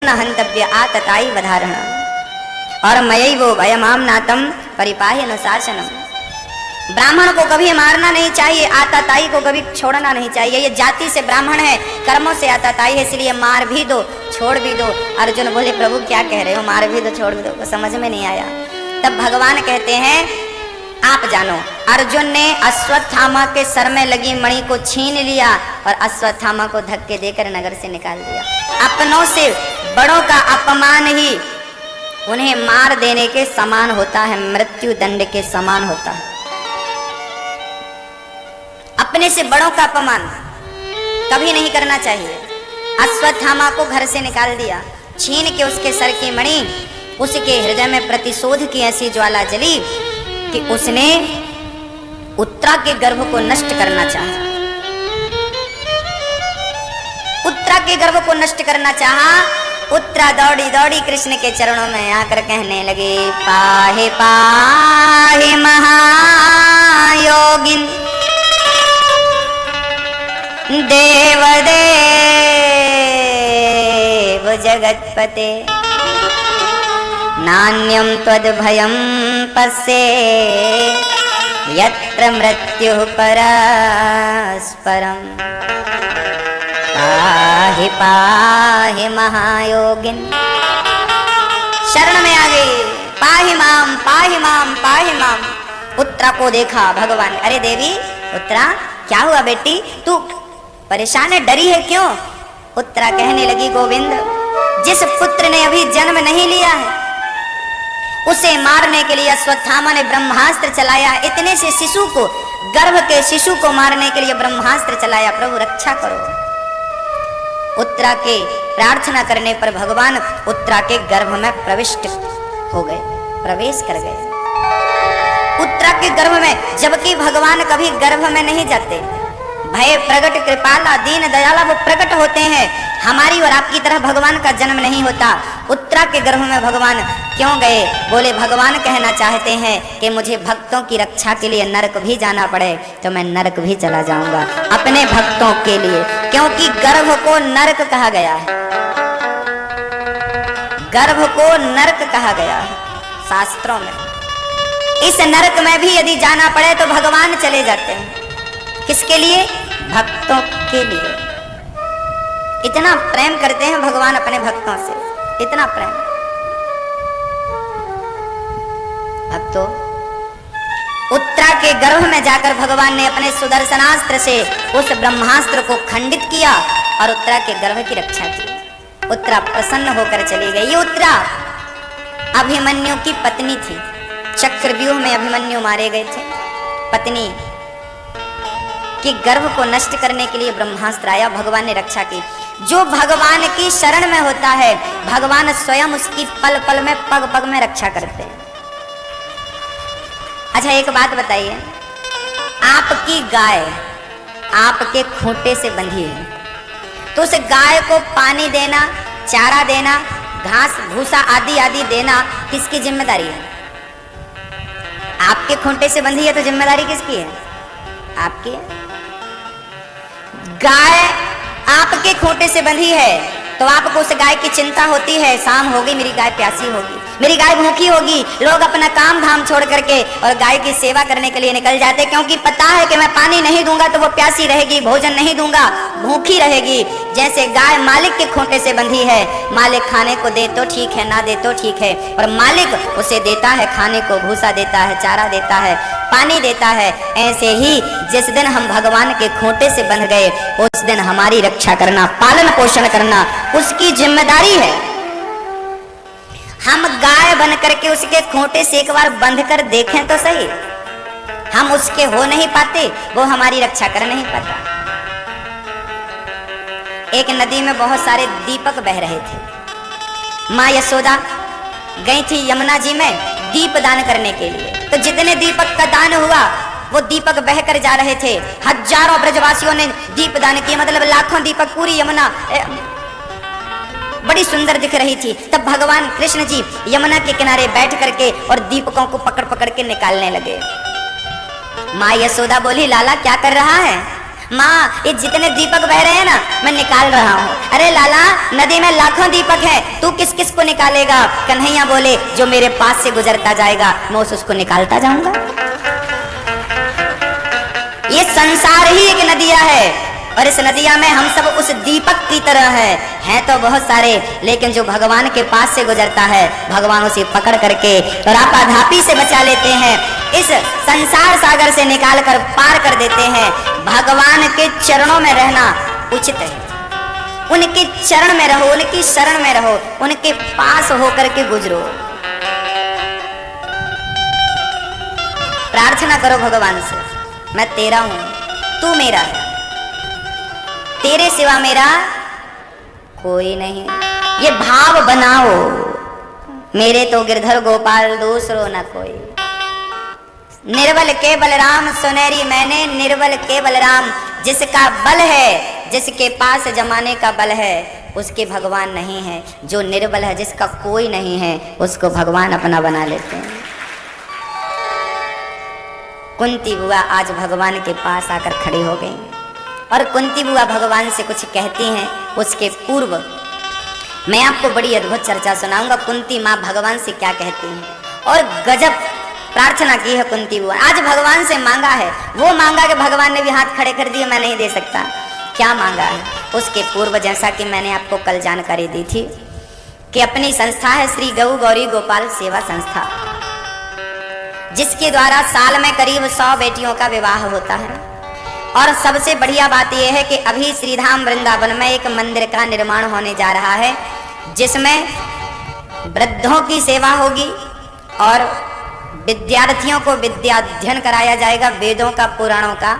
न हंतव्य आतताई वधारण और मयैवो भयमामनातम परिपाहि अनुशासनम। ब्राह्मण को कभी मारना नहीं चाहिए, आताताई को कभी छोड़ना नहीं चाहिए। ये जाति से ब्राह्मण है, कर्मों से आताताई है, इसलिए मार भी दो छोड़ भी दो। अर्जुन बोले प्रभु क्या कह रहे हो, मार भी दो छोड़ भी दो, समझ में नहीं आया। तब भगवान कहते हैं आप जानो। अर्जुन ने अश्वत्थामा के सर में लगी मणि को छीन लिया और अश्वत्थामा को धक्के देकर नगर से निकाल दिया। अपनों से बड़ों का अपमान ही उन्हें मार देने के समान होता है, मृत्यु दंड के समान होता है। अपने से बड़ों का अपमान कभी नहीं करना चाहिए। अश्वत्थामा को घर से निकाल दिया, छीन के उसके सर की मणि, उसके हृदय में प्रतिशोध की ऐसी ज्वाला जली कि उसने उत्तरा के गर्भ को नष्ट करना चाहा। उत्तरा के गर्भ को नष्ट करना चाहा। उत्तरा दौड़ी दौड़ी कृष्ण के चरणों में आकर कहने लगे पाहे पाहे महायोगिन देव देव जगतपते नान्यं त्वद्भयं पश्ये यत्र मृत्युः परस्परम् पाहि पाहि महायोगिन। शरण में आ गई, पाहि माम पाहि माम पाहि माम। उत्तरा को देखा भगवान, अरे देवी उत्तरा क्या हुआ बेटी, तू परेशान है, डरी है क्यों? उत्तरा कहने लगी गोविंद जिस पुत्र ने अभी जन्म नहीं लिया है उसे मारने के लिए अश्वत्थामा ने ब्रह्मास्त्र चलाया। इतने से शिशु को, गर्भ के शिशु को मारने के लिए ब्रह्मास्त्र चलाया। प्रभु रक्षा करो। उत्तरा के प्रार्थना करने पर भगवान उत्तरा के गर्भ में प्रविष्ट हो गए, प्रवेश कर गए उत्तरा के गर्भ में। जबकि भगवान कभी गर्भ में नहीं जाते, भय प्रगट कृपाला दीन दयाला वो प्रकट होते हैं। हमारी और आपकी तरह भगवान का जन्म नहीं होता। उत्तरा के गर्भ में भगवान क्यों गए? बोले भगवान कहना चाहते हैं कि मुझे भक्तों की रक्षा के लिए नरक भी जाना पड़े तो मैं नरक भी चला जाऊंगा अपने भक्तों के लिए, क्योंकि गर्भ को नरक कहा गया है। गर्भ को नरक कहा गया है शास्त्रों में। इस नरक में भी यदि जाना पड़े तो भगवान चले जाते हैं। किसके लिए? भक्तों के लिए। इतना प्रेम करते हैं भगवान अपने भक्तों से, इतना प्रेम। अब तो उत्तरा के गर्भ में जाकर भगवान ने अपने सुदर्शनास्त्र से उस ब्रह्मास्त्र को खंडित किया और उत्तरा के गर्भ की रक्षा की। उत्तरा प्रसन्न होकर चली गई। ये उत्तरा अभिमन्यु की पत्नी थी। चक्रव्यूह में अभिमन्यु मारे गए थे। पत्नी कि गर्भ को नष्ट करने के लिए ब्रह्मास्त्र आया, भगवान ने रक्षा की। जो भगवान की शरण में होता है भगवान स्वयं उसकी पल पल में पग पग में रक्षा करते हैं। अच्छा एक बात बताइए, आपकी गाय आपके खूंटे से बंधी है तो उस गाय को पानी देना, चारा देना, घास भूसा आदि आदि देना किसकी जिम्मेदारी है? आपके खूंटे से बंधी है तो जिम्मेदारी किसकी है? आपकी है। गाय आपके खूंटे से बंधी है तो आपको उस गाय की चिंता होती है, शाम होगी मेरी गाय प्यासी होगी, मेरी गाय भूखी होगी। लोग अपना काम धाम छोड़ करके और गाय की सेवा करने के लिए निकल जाते, क्योंकि पता है कि मैं पानी नहीं दूंगा तो वो प्यासी रहेगी, भोजन नहीं दूंगा भूखी रहेगी। जैसे गाय मालिक के खूंटे से बंधी है, मालिक खाने को दे तो ठीक है, ना दे तो ठीक है, और मालिक उसे देता है खाने को, भूसा देता है, चारा देता है, पानी देता है। ऐसे ही जिस दिन हम भगवान के खूंटे से बंध गए उस दिन हमारी रक्षा करना, पालन पोषण करना उसकी जिम्मेदारी है। हम गाय बन करके उसके खूंटे से एक बार बंध कर देखें तो सही, हम उसके हो नहीं पाते, वो हमारी रक्षा कर नहीं पाता। एक नदी में बहुत सारे दीपक बह रहे थे। माँ यशोदा गई थी यमुना जी में दीप दान करने के लिए, तो जितने दीपक का दान हुआ वो दीपक बहकर जा रहे थे। हजारों ब्रजवासियों ने दीप दान किए, मतलब लाखों दीपक, पूरी यमुना बड़ी सुंदर दिख रही थी। तब भगवान कृष्ण जी यमुना के किनारे बैठ करके और दीपकों को पकड़ पकड़ के निकालने लगे। माँ यशोदा बोली लाला क्या कर रहा है? माँ ये जितने दीपक बह रहे हैं ना मैं निकाल रहा हूँ। अरे लाला नदी में लाखों दीपक है, तू किस किस को निकालेगा? कन्हैया बोले जो मेरे पास से गुजरता जाएगा मैं उसको निकालता जाऊंगा। ये संसार ही एक नदिया है और इस नदिया में हम सब उस दीपक की तरह हैं तो बहुत सारे, लेकिन जो भगवान के पास से गुजरता है भगवान उसे पकड़ करके रापाधापी से बचा लेते हैं, इस संसार सागर से निकाल कर पार कर देते हैं। भगवान के चरणों में रहना उचित है, उनके चरण में रहो, उनकी शरण में रहो, उनके पास होकर के गुजरो। प्रार्थना करो भगवान से, मैं तेरा हूं, तू मेरा है, तेरे सिवा मेरा कोई नहीं। ये भाव बनाओ, मेरे तो गिरधर गोपाल दूसरो न कोई। निर्बल के बलराम सुनेरी मैंने, निर्बल के बलराम, जिसका बल है, जिसके पास जमाने का बल है उसके भगवान नहीं है। जो निर्बल है, जिसका कोई नहीं है, उसको भगवान अपना बना लेते हैं। कुंती बुआ आज भगवान के पास आकर खड़ी हो गई और कुंती बुआ भगवान से कुछ कहती हैं। उसके पूर्व मैं आपको बड़ी अद्भुत चर्चा सुनाऊंगा, कुंती माँ भगवान से क्या कहती हैं और गजब प्रार्थना की है कुंती बुआ। आज भगवान से मांगा है, वो मांगा कि भगवान ने भी हाथ खड़े कर दिए, मैं नहीं दे सकता। क्या मांगा है? उसके पूर्व जैसा कि मैंने आपको कल जानकारी दी थी कि अपनी संस्था है श्री गौ गौरी गोपाल सेवा संस्था, जिसके द्वारा साल में करीब 100 बेटियों का विवाह होता है। और सबसे बढ़िया बात यह है कि अभी श्रीधाम वृंदावन में एक मंदिर का निर्माण होने जा रहा है, जिसमें वृद्धों की सेवा होगी और विद्यार्थियों को विद्याध्ययन कराया जाएगा, वेदों का पुराणों का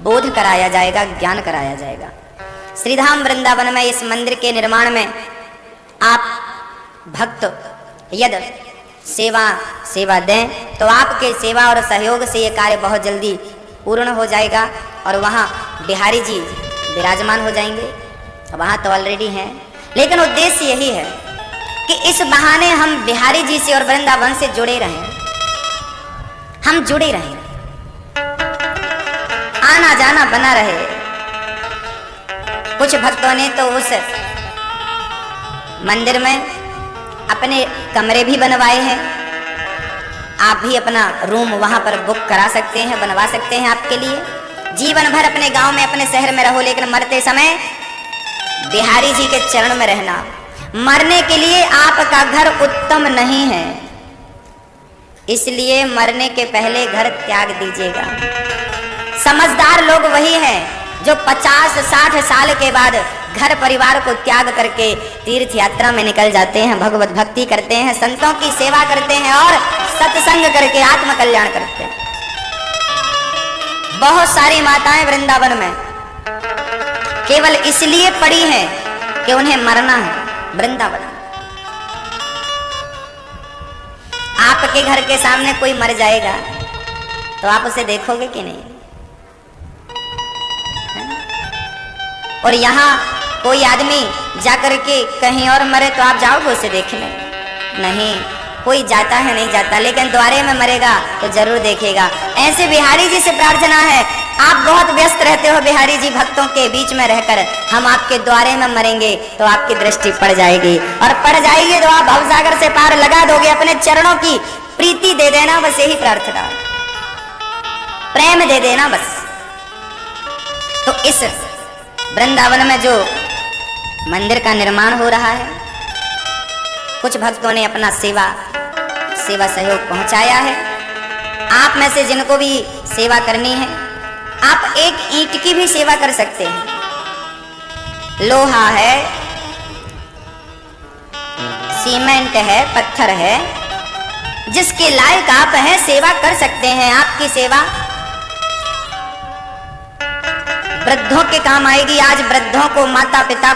बोध कराया जाएगा, ज्ञान कराया जाएगा। श्रीधाम वृंदावन में इस मंदिर के निर्माण में आप भक्त यदि सेवा दें तो आपके सेवा और सहयोग से ये कार्य बहुत जल्दी पूर्ण हो जाएगा और वहाँ बिहारी जी विराजमान हो जाएंगे। वहाँ तो ऑलरेडी हैं, लेकिन उद्देश्य यही है कि इस बहाने हम बिहारी जी से और वृंदावन से जुड़े रहें, हम जुड़े रहें, आना जाना बना रहे। कुछ भक्तों ने तो उस मंदिर में अपने कमरे भी बनवाए हैं, आप भी अपना रूम वहां पर बुक करा सकते हैं, बनवा सकते हैं आपके लिए। जीवन भर अपने गांव में अपने शहर में रहो, लेकिन मरते समय बिहारी जी के चरण में रहना। मरने के लिए आपका घर उत्तम नहीं है, इसलिए मरने के पहले घर त्याग दीजिएगा। समझदार लोग वही हैं जो 50-60 साल के बाद घर परिवार को त्याग करके तीर्थ यात्रा में निकल जाते हैं, भगवत भक्ति करते हैं, संतों की सेवा करते हैं और सत्संग करके आत्म कल्याण करते हैं। बहुत सारी माताएं वृंदावन में केवल इसलिए पड़ी हैं कि उन्हें मरना है वृंदावन। आपके घर के सामने कोई मर जाएगा तो आप उसे देखोगे कि नहीं? और यहाँ कोई आदमी जाकर के कहीं और मरे तो आप जाओगे उसे देखने? नहीं, कोई जाता है नहीं जाता, लेकिन द्वारे में मरेगा तो जरूर देखेगा। ऐसे बिहारी जी से प्रार्थना है, आप बहुत व्यस्त रहते हो बिहारी जी, भक्तों के बीच में रहकर हम आपके द्वारे में मरेंगे तो आपकी दृष्टि पड़ जाएगी, और पड़ जाएगी तो आप भवसागर से पार लगा दोगे। अपने चरणों की प्रीति दे देना, बस यही प्रार्थना, प्रेम दे देना बस। तो इस वृंदावन में जो मंदिर का निर्माण हो रहा है, कुछ भक्तों ने अपना सेवा सहयोग पहुंचाया है। आप में से जिनको भी सेवा करनी है, आप एक ईंट की भी सेवा कर सकते हैं। लोहा है, सीमेंट है, पत्थर है, जिसके लायक आप हैं सेवा कर सकते हैं। आपकी सेवा वृद्धों के काम आएगी। आज वृद्धों को, माता पिता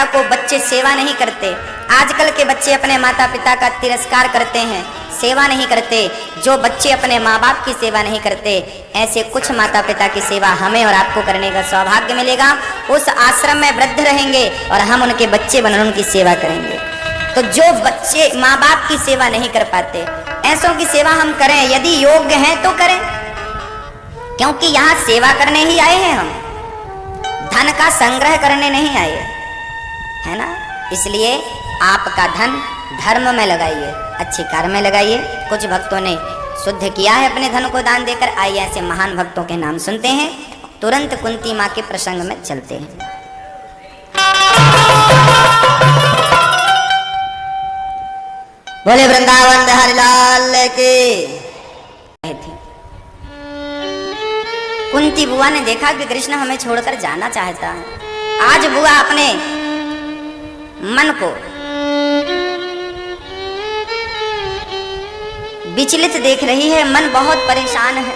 को बच्चे सेवा नहीं करते। आजकल के बच्चे अपने माता पिता का तिरस्कार करते हैं, सेवा नहीं करते। जो बच्चे अपने माँ बाप की सेवा नहीं करते, ऐसे कुछ माता पिता की सेवा हमें और आपको करने का सौभाग्य मिलेगा। उस आश्रम में वृद्ध रहेंगे और हम उनके बच्चे बनकर उनकी सेवा करेंगे। तो जो बच्चे माँ बाप की सेवा नहीं कर पाते, ऐसों की सेवा हम करें, यदि योग्य हैं तो करें। क्योंकि यहाँ सेवा करने ही आए हैं हम, धन का संग्रह करने नहीं आए, है ना। इसलिए आपका धन धर्म में लगाइए, अच्छे कार्य में लगाइए। कुछ भक्तों ने शुद्ध किया है अपने धन को दान देकर। आइए ऐसे महान भक्तों के नाम सुनते हैं, तुरंत कुंती माँ के प्रसंग में चलते हैं। बोले वृंदावन बिहारी लाल की। कुंती बुआ ने देखा कि कृष्ण हमें छोड़कर जाना चाहता है। आज बुआ अपने मन को विचलित देख रही है, मन बहुत परेशान है,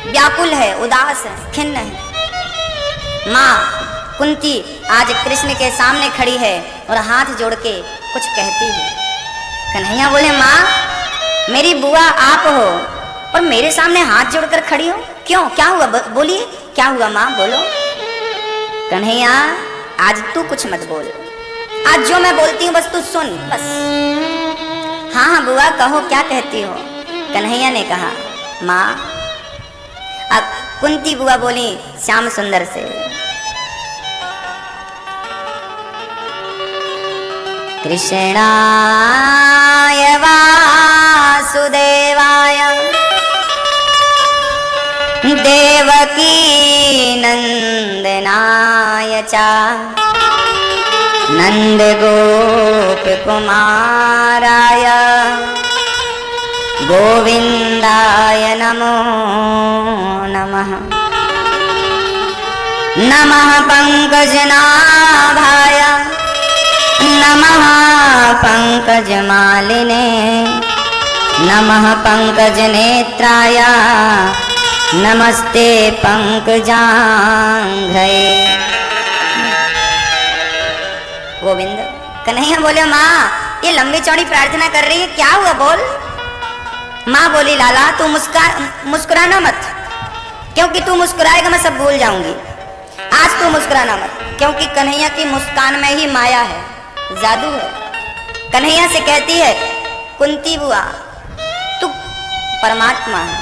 व्याकुल है, उदास है, खिन्न है। माँ कुंती आज कृष्ण के सामने खड़ी है और हाथ जोड़ के कुछ कहती है। कन्हैया बोले, माँ मेरी बुआ आप हो और मेरे सामने हाथ जोड़कर खड़ी हो, क्यों, क्या हुआ, बोलिए क्या हुआ माँ, बोलो। कन्हैया आज तू कुछ मत बोल, आज जो मैं बोलती हूँ बस तू सुन, बस। हाँ हाँ बुआ कहो, क्या कहती हो। कन्हैया ने कहा, माँ। अब कुंती बुआ बोली श्याम सुंदर से, कृष्णाय वासुदेवाय देवकी नंदनाय च नंद गोप कुमाराय गोविंदाय नमो नमः। नमः पंकजनाभाय नमः पंकजमालिने नमः पंकजनेत्राय नमस्ते पंकजांघ्रे। गोविंद। कन्हैया बोले, माँ ये लंबी चौड़ी प्रार्थना कर रही है, क्या हुआ बोल। माँ बोली, लाला तू मुस्कुराना मत, क्योंकि तू मुस्कुराएगा मैं सब भूल जाऊंगी। आज तू मुस्कुराना मत, क्योंकि कन्हैया की मुस्कान में ही माया है, जादू है। कन्हैया से कहती है, कुंती बुआ तू परमात्मा है,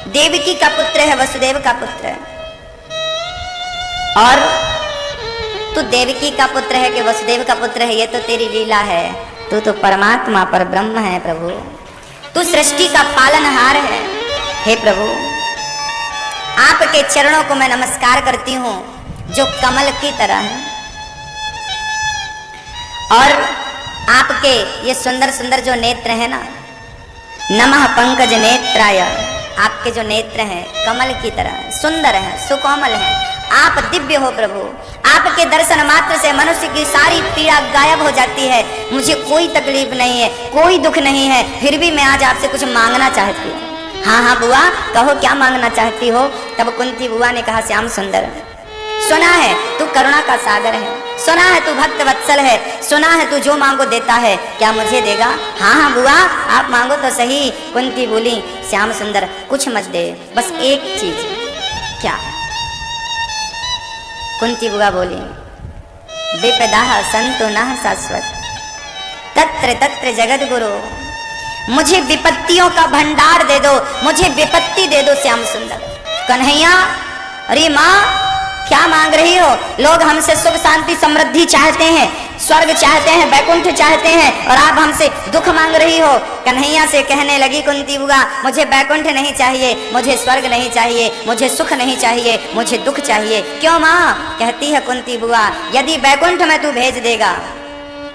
देवकी का पुत्र है, वसुदेव का पुत्र है, और तू देवकी का पुत्र है कि वसुदेव का पुत्र है, ये तो तेरी लीला है। तू तो परमात्मा पर ब्रह्म है प्रभु, तू सृष्टि का पालनहार है। हे प्रभु आपके चरणों को मैं नमस्कार करती हूँ जो कमल की तरह है, और आपके ये सुंदर सुंदर जो नेत्र है ना, नमः पंकज नेत्राय, आपके जो नेत्र हैं कमल की तरह सुंदर है, सुकोमल है। आप दिव्य हो प्रभु, आपके दर्शन मात्र से मनुष्य की सारी पीड़ा गायब हो जाती है। मुझे कोई तकलीफ नहीं है, कोई दुख नहीं है, फिर भी मैं आज आपसे कुछ मांगना चाहती हूँ। हाँ हाँ बुआ कहो, क्या मांगना चाहती हो। तब कुंती बुआ ने कहा, श्याम सुंदर सुना है तू करुणा का सागर है, सुना है तू भक्त वत्सल है, सुना है तू जो मांगो देता है, क्या मुझे देगा। हाँ हाँ बुआ आप मांगो तो सही। कुंती बोली, श्याम सुंदर कुछ मत दे, बस एक चीज। क्या। कुंती बुआ बोली, विपदाः सन्तु नः शाश्वत तत्र तत्र जगत गुरु, मुझे विपत्तियों का भंडार दे दो, मुझे विपत्ति दे दो श्याम सुंदर। कन्हैया, अरे माँ क्या मांग रही हो। लोग हमसे सुख शांति समृद्धि चाहते हैं, स्वर्ग चाहते हैं, वैकुंठ चाहते हैं, और आप हमसे दुख मांग रही हो। कन्हैया से कहने लगी कुंती बुआ, मुझे वैकुंठ नहीं चाहिए, मुझे स्वर्ग नहीं चाहिए, मुझे सुख नहीं चाहिए, मुझे दुख चाहिए। क्यों माँ। कहती है कुंती बुआ, यदि वैकुंठ में तू भेज देगा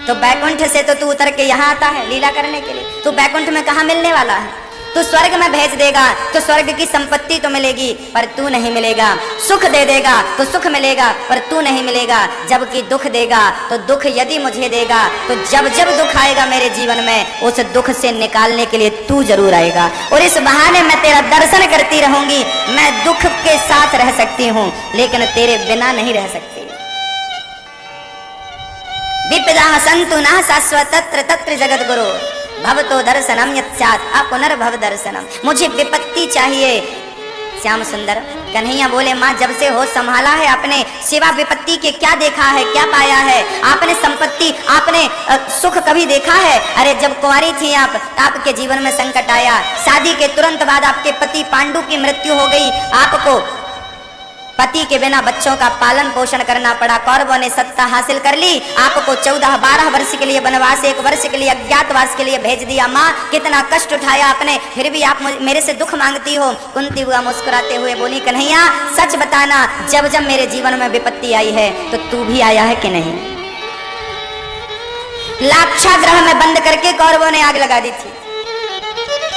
तो वैकुंठ से तो तू उतर के यहाँ आता है लीला करने के लिए, तू वैकुंठ में कहाँ मिलने वाला है। तू स्वर्ग में भेज देगा तो स्वर्ग की संपत्ति तो मिलेगी पर तू नहीं मिलेगा, सुख दे देगा तो सुख मिलेगा पर तू नहीं मिलेगा, जबकि दुख देगा तो दुख यदि मुझे देगा तो जब जब दुख आएगा मेरे जीवन में उस दुख से निकालने के लिए तू जरूर आएगा, और इस बहाने मैं तेरा दर्शन करती रहूंगी। मैं दुख के साथ रह सकती हूँ लेकिन तेरे बिना नहीं रह सकती। विपदाः सन्तु नः शाश्वत तत्र तत्र जगत गुरु भवतो दर्शनम यत् स्यात् अपुनर्भव दर्शनम। मुझे विपत्ति चाहिए श्याम सुंदर कन्हैया बोले माँ जब से होश संभाला है आपने सेवा विपत्ति के क्या देखा है, क्या पाया है? आपने संपत्ति, आपने सुख कभी देखा है? अरे जब कुंवारी थी आप, आपके जीवन में संकट आया, शादी के तुरंत बाद आपके पति पांडु की मृत्यु हो गई, आपको पति के बिना बच्चों का पालन पोषण करना पड़ा, कौरवों ने सत्ता हासिल कर ली, आपको 14-12 वर्ष के लिए वनवास, 1 वर्ष के लिए अज्ञातवास के लिए भेज दिया। माँ कितना कष्ट उठाया आपने, फिर भी आप मेरे से दुख मांगती हो। कुंती बुआ मुस्कुराते हुए बोली कन्हैया सच बताना, जब जब मेरे जीवन में विपत्ति आई है तो तू भी आया है कि नहीं? लाक्षागृह में बंद करके कौरवों ने आग लगा दी थी।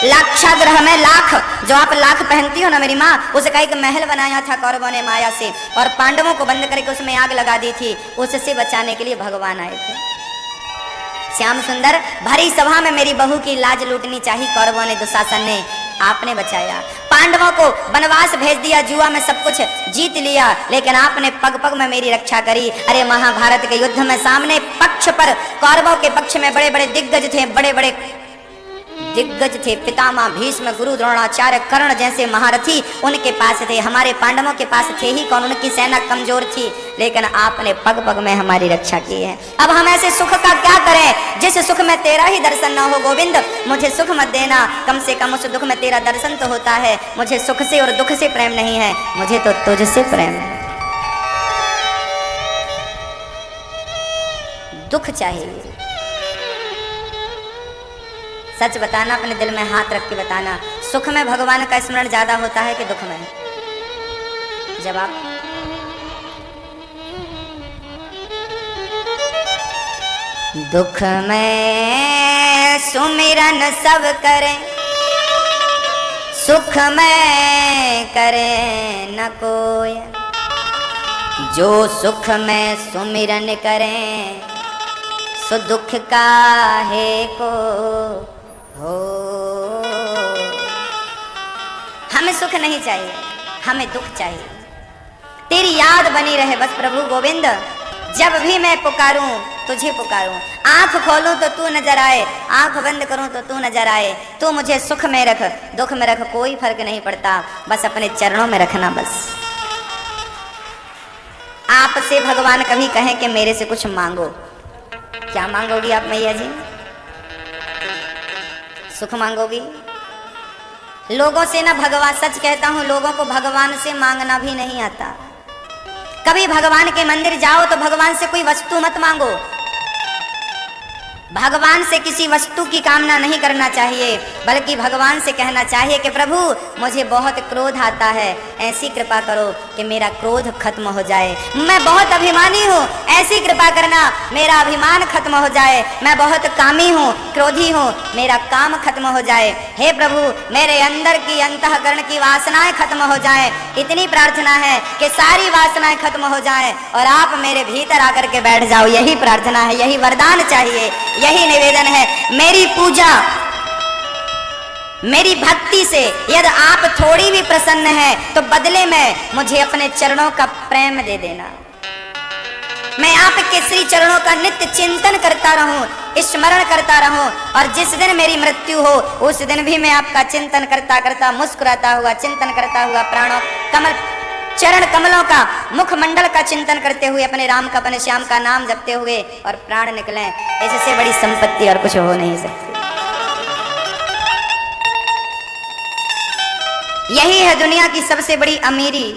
लाक्षागृह में लाख, जो आप लाख पहनती हो ना मेरी माँ, उसका एक महल बनाया था कौरवों ने माया से, और पांडवों को बंद करके उसमें आग लगा दी थी। उससे बचाने के लिए भगवान आए थे। श्याम सुंदर भरी सभा में मेरी बहू की लाज लूटनी चाहिए, कौरवों ने, दुशासन ने, आपने बचाया। पांडवों को वनवास भेज दिया, जुआ में सब कुछ जीत लिया, लेकिन आपने पग पग में मेरी रक्षा करी। अरे महाभारत के युद्ध में सामने पक्ष पर, कौरवों के पक्ष में बड़े बड़े दिग्गज थे, बड़े बड़े दिग्गज थे, पितामह भीष्म, गुरु द्रोणाचार्य, कर्ण जैसे महारथी उनके पास थे, हमारे पांडवों के पास थे ही कौन? उनकी सेना कमजोर थी, लेकिन आपने पग पग में हमारी रक्षा की है। अब हम ऐसे सुख का क्या करें जिस सुख में तेरा ही दर्शन न हो? गोविंद मुझे सुख मत देना, कम से कम उस दुख में तेरा दर्शन तो होता है। मुझे सुख से और दुख से प्रेम नहीं है, मुझे तो तुझसे प्रेम है। दुख चाहिए, सच बताना, अपने दिल में हाथ रख के बताना, सुख में भगवान का स्मरण ज्यादा होता है कि दुख में? जवाब दुख में सुमिरन सब करें, सुख में करे न कोई, जो सुख में सुमिरन करें सो दुख काहे को हो। हमें सुख नहीं चाहिए, हमें दुख चाहिए, तेरी याद बनी रहे बस प्रभु गोविंद। जब भी मैं पुकारूं तुझे पुकारूं, आंख खोलूं तो तू नजर आए, आंख बंद करूं तो तू नजर आए। तू मुझे सुख में रख, दुख में रख, कोई फर्क नहीं पड़ता, बस अपने चरणों में रखना। बस आपसे भगवान कभी कहें कि मेरे से कुछ मांगो, क्या मांगोगी आप मैया जी? सुख मांगोगी? लोगों से ना भगवान, सच कहता हूं, लोगों को भगवान से मांगना भी नहीं आता। कभी भगवान के मंदिर जाओ तो भगवान से कोई वस्तु मत मांगो, भगवान से किसी वस्तु की कामना नहीं करना चाहिए, बल्कि भगवान से कहना चाहिए कि प्रभु मुझे बहुत क्रोध आता है, ऐसी कृपा करो कि मेरा क्रोध खत्म हो जाए। मैं बहुत अभिमानी हूँ, ऐसी कृपा करना मेरा अभिमान खत्म हो जाए। मैं बहुत कामी हूँ, क्रोधी हूँ, मेरा काम खत्म हो जाए। हे प्रभु मेरे अंदर की अंतःकरण की वासनाएं खत्म हो जाए। इतनी प्रार्थना है कि सारी वासनाएं खत्म हो जाए और आप मेरे भीतर आकर के बैठ जाओ। यही प्रार्थना है, यही वरदान चाहिए, यही निवेदन है। मेरी पूजा, मेरी भक्ति से यदि आप थोड़ी भी प्रसन्न है तो बदले में मुझे अपने चरणों का प्रेम दे देना। मैं आपके श्री चरणों का नित्य चिंतन करता रहूं, स्मरण करता रहूं, और जिस दिन मेरी मृत्यु हो उस दिन भी मैं आपका चिंतन करता करता, मुस्कुराता हुआ, चिंतन करता हुआ, प्राणों कमल, चरण कमलों का, मुखमंडल का चिंतन करते हुए, अपने राम का, अपने श्याम का नाम जपते हुए और प्राण निकलें। इससे बड़ी संपत्ति और कुछ हो नहीं सकती। यही है दुनिया की सबसे बड़ी अमीरी,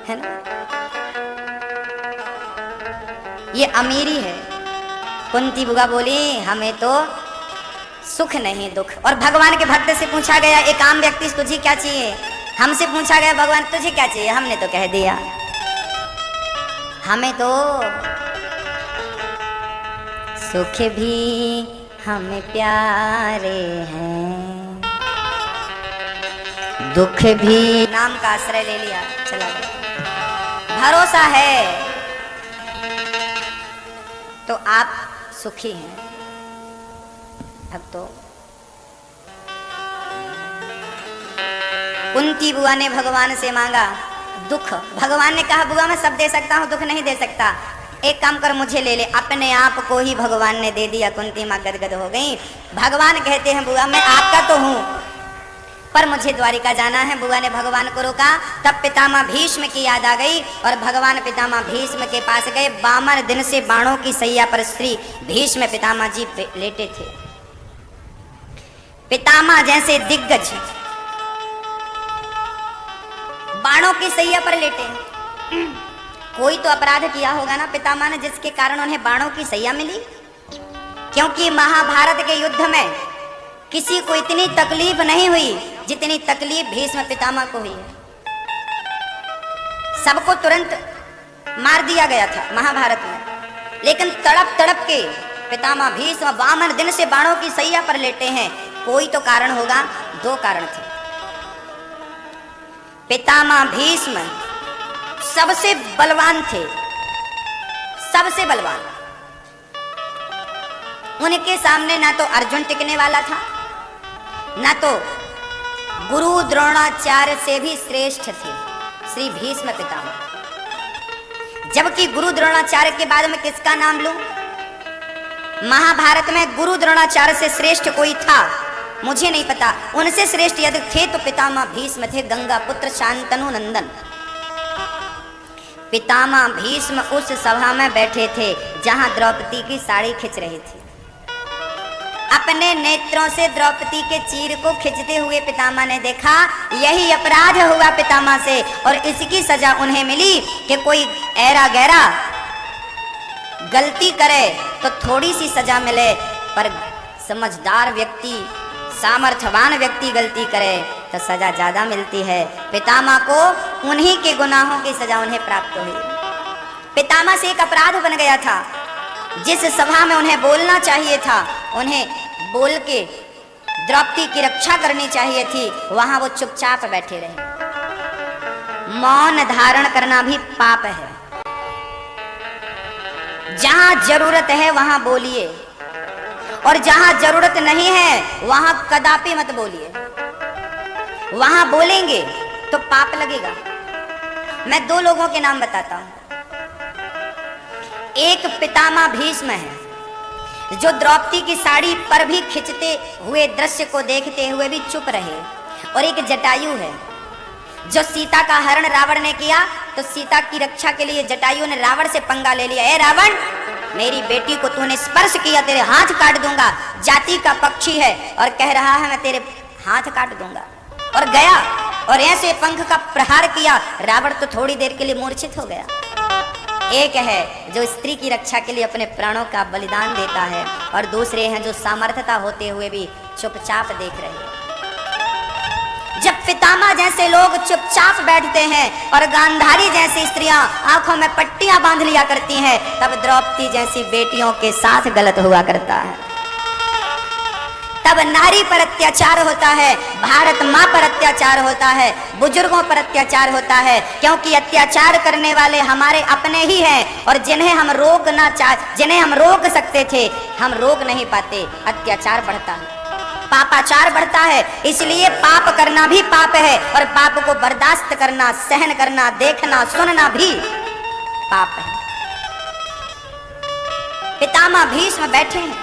है ना? ये अमीरी है। कुंती बुआ बोली हमें तो सुख नहीं दुख। और भगवान के भक्त से पूछा गया, एक आम व्यक्ति से तुझे क्या चाहिए? हमसे पूछा गया भगवान तुझे क्या चाहिए? हमने तो कह दिया हमें तो सुख भी हमें प्यारे हैं, दुख भी। नाम का आश्रय ले लिया, चला गया। भरोसा है तो आप सुखी हैं भक्तों। कुंती बुआ ने भगवान से मांगा दुख। भगवान ने कहा बुआ मैं सब दे सकता हूँ, दुख नहीं दे सकता। एक काम कर मुझे ले ले। अपने आप को ही भगवान ने दे दिया। कुंती माँ गदगद हो गई। भगवान कहते हैं बुआ मैं आपका तो हूँ, पर मुझे द्वारिका जाना है। बुआ ने भगवान को रोका। तब पितामह भीष्म की याद आ गई और भगवान पितामह भीष्म के पास गए। 52 दिन से बाणों की सैया पर श्री भीष्म पितामह जी लेटे थे। पितामह जैसे दिग्गज बाणों की सैया पर लेटे। कोई तो अपराध किया होगा ना पितामह ने, जिसके कारण उन्हें बाणों की सैया मिली। क्योंकि महाभारत के युद्ध में किसी को इतनी तकलीफ नहीं हुई जितनी तकलीफ भीष्म पितामह को हुई। सबको तुरंत मार दिया गया था महाभारत में, लेकिन तड़प तड़प के पितामह भीष्म 52 दिन से बाणों की सैया पर लेटे हैं। कोई तो कारण होगा। 2 कारण थे। पितामह भीष्म सबसे बलवान थे, सबसे बलवान। उनके सामने ना तो अर्जुन टिकने वाला था, ना तो गुरु द्रोणाचार्य से भी श्रेष्ठ थे श्री भीष्म पितामह। जबकि गुरु द्रोणाचार्य के बाद में किसका नाम लूं? महाभारत में गुरु द्रोणाचार्य से श्रेष्ठ कोई था मुझे नहीं पता। उनसे श्रेष्ठ यदि थे तो पितामह भीष्म थे, गंगा पुत्र शांतनु नंदन। पितामह भीष्म उस सभा में बैठे थे जहां द्रौपदी की साड़ी खिंच रही थी। अपने नेत्रों से द्रौपदी के चीर को खींचते हुए पितामह ने देखा। यही अपराध हुआ पितामह से और इसकी सजा उन्हें मिली कि कोई ऐरा गैरा गलती करे तो थोड़ी सी सजा मिले, पर समझदार व्यक्ति, सामर्थ्यवान व्यक्ति गलती करे तो सजा ज्यादा मिलती है। पितामह को उन्हीं के गुनाहों की सजा उन्हें प्राप्त हुई। पितामह से एक अपराध बन गया था। जिस सभा में उन्हें बोलना चाहिए था, उन्हें बोल के द्रौपदी की रक्षा करनी चाहिए थी, वहां वो चुपचाप बैठे रहे। मौन धारण करना भी पाप है। जहां जरूरत है वहां बोलिए और जहां जरूरत नहीं है वहां कदापि मत बोलिए। वहां बोलेंगे तो पाप लगेगा। मैं 2 लोगों के नाम बताता हूं। एक पितामह भीष्म है जो द्रौपदी की साड़ी पर भी खिंचते हुए दृश्य को देखते हुए भी चुप रहे, और एक जटायु है जो सीता का हरण रावण ने किया तो सीता की रक्षा के लिए जटायु ने रावण से पंगा ले लिया। ए रावण, मेरी बेटी को तूने स्पर्श किया, तेरे हाथ काट दूंगा। जाति का पक्षी है और कह रहा है मैं तेरे हाथ काट दूंगा, और गया और ऐसे पंख का प्रहार किया। रावण तो थोड़ी देर के लिए मूर्छित हो गया। एक है जो स्त्री की रक्षा के लिए अपने प्राणों का बलिदान देता है, और दूसरे हैं जो सामर्थ्यता होते हुए भी चुपचाप देख रहे हैं। जब पितामह जैसे लोग चुपचाप बैठते हैं और गांधारी जैसी स्त्रियां आंखों में पट्टियां बांध लिया करती हैं, तब द्रौपदी जैसी बेटियों के साथ गलत हुआ करता है। तब नारी पर अत्याचार होता है, भारत माँ पर अत्याचार होता है, बुजुर्गों पर अत्याचार होता है। क्योंकि अत्याचार करने वाले हमारे अपने ही हैं, और जिन्हें हम रोक सकते थे हम रोक नहीं पाते। अत्याचार बढ़ता है, पापाचार बढ़ता है। इसलिए पाप करना भी पाप है, और पाप को बर्दाश्त करना, सहन करना, देखना, सुनना भी पाप है। पितामह भीष्म बैठे हैं।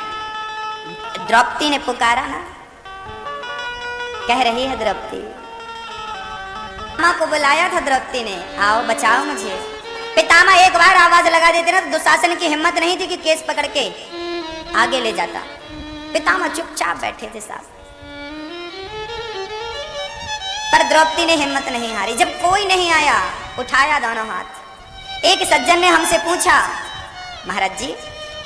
द्रौपदी ने पुकारा ना, कह रही है द्रौपदी, माँ को बुलाया था द्रौपदी ने, आओ बचाओ मुझे। पितामह एक बार आवाज लगा देते ना तो दुशासन की हिम्मत नहीं थी कि केस पकड़ के आगे ले जाता। पितामह चुपचाप बैठे थे साहब, पर द्रौपदी ने हिम्मत नहीं हारी। जब कोई नहीं आया, उठाया दोनों हाथ। एक सज्जन ने हमसे पूछा, महाराज जी,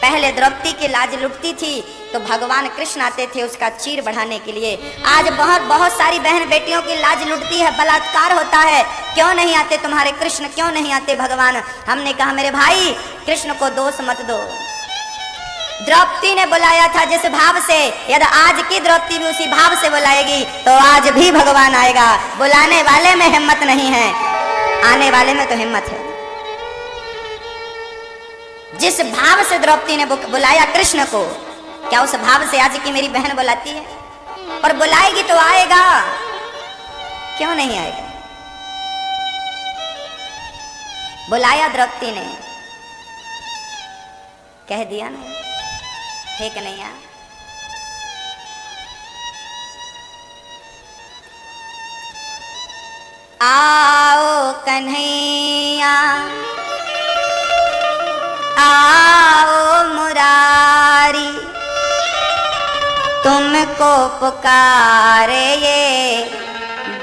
पहले द्रौपदी की लाज लुटती थी तो भगवान कृष्ण आते थे उसका चीर बढ़ाने के लिए। आज बहुत सारी बहन बेटियों की लाज लुटती है, बलात्कार होता है, क्यों नहीं आते तुम्हारे कृष्ण, क्यों नहीं आते भगवान? हमने कहा मेरे भाई, कृष्ण को दोष मत दो। द्रौपदी ने बुलाया था जिस भाव से, यदि आज की द्रौपदी भी उसी भाव से बुलाएगी तो आज भी भगवान आएगा। बुलाने वाले में हिम्मत नहीं है, आने वाले में तो हिम्मत है। जिस भाव से द्रौपदी ने बुलाया कृष्ण को, क्या उस भाव से आज की मेरी बहन बुलाती है? और बुलाएगी तो आएगा, क्यों नहीं आएगा? बुलाया द्रौपदी ने, कह दिया ना, हे कन्हैया, आओ कन्हैया आओ मुरारी, तुमको पुकारे ये